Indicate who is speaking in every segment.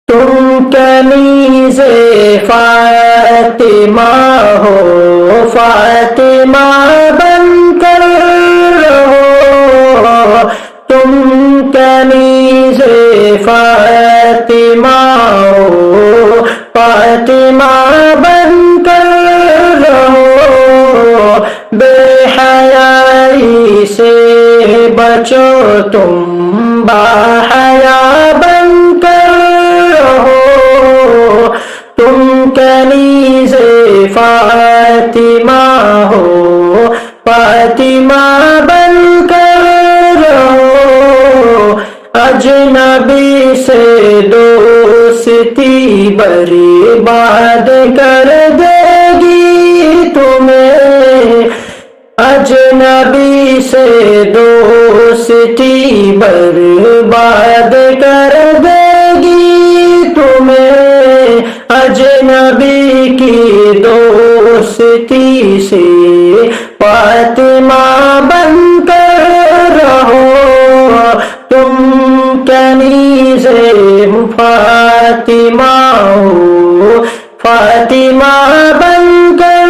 Speaker 1: تم کنیز فاطمہ ہو، فاطمہ بن کر رہو، تم کنیز فاطمہ ہو، فاطمہ بن کر رہو، بے حیائی سے بچو تم، باحیا بن کر رہو، تم کنیز فاطمہ ہو، فاطمہ بن کر رہو، اجنبی سے دوستی برباد کر دے گی تمہیں، اجنبی سے دوستی برباد کر دے گی تمہیں، اجنبی کی دوستی سے فاطمہ بن کر رہو، تم کنیز فاطمہ ہو، فاطمہ بن کر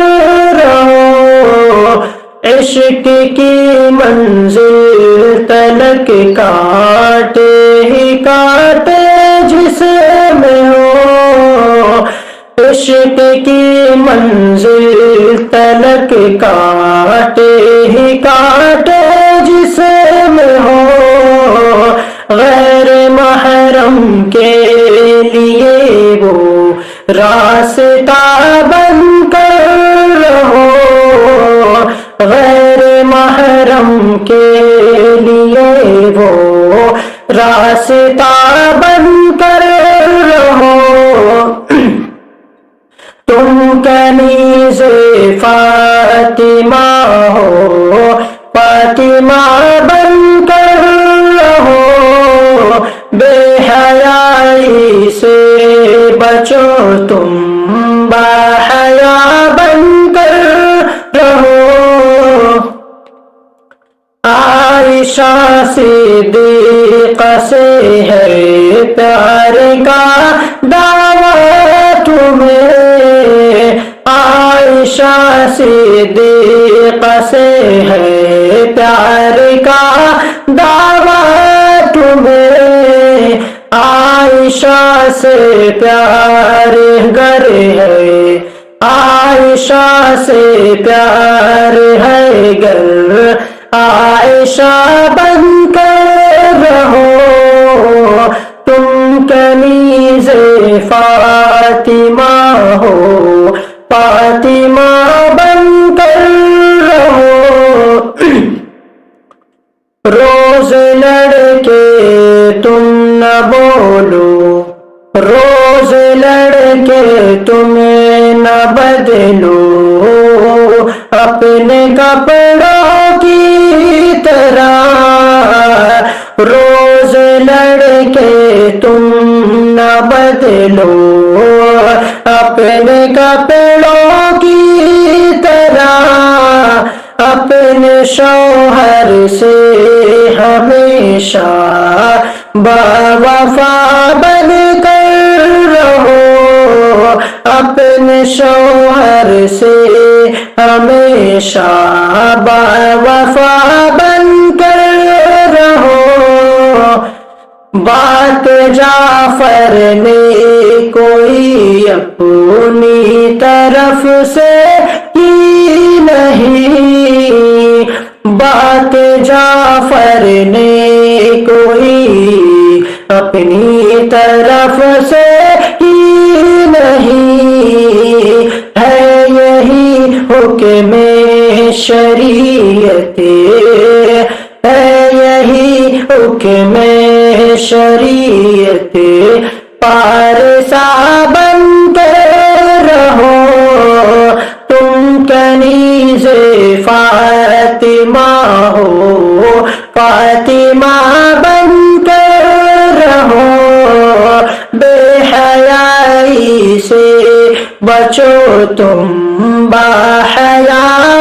Speaker 1: رہو، عشق کی منزل تلک کانٹے ہی کانٹے جس میں ہو، عشق کی منزل تلک کانٹے ہی کانٹے جس میں ہو، غیر محرم کے لیے وہ راستہ بن کر رہو، غیر محرم کے لیے وہ راستہ بن کر رہو، تم کنیز فاطمہ ہو، فاطمہ بن کر رہو، بے حیائی سے بچو تم، باحیا بن کر رہو، عائشہ صدیقہ سے ہے پیار کا دعویٰ تمہیں، عائشہ صدیقہ سے ہے پیار کا دعویٰ تمہیں، عائشہ سے پیار گر ہے، عائشہ سے پیار ہے گر، عائشہ بن کر رہو، تم کنیز فاطمہ ہو، فاطمہ بن کر رہو، روز لڑکے تم نہ بولو، روز لڑکے تمہیں نہ بدلو، اپنے کپڑوں کی طرح، روز لڑکے تم نہ بدلو، اپنے کپڑوں کی طرح، اپنے شوہر سے ہمیشہ باوفا بن کر رہو، اپنے شوہر سے ہمیشہ باوفا بن کر رہو، بات جعفر نے کوئی اپنی طرف سے کی نہیں، بات جعفر نے کوئی اپنی طرف سے کی نہیں، ہے یہی حکم شریعت، ہے یہی حکم شریعت، پارسا بن کر رہو، تم کنیز فاطمہ ہو، فاطمہ بن کر رہو، بے حیائی سے بچو تم، باحیا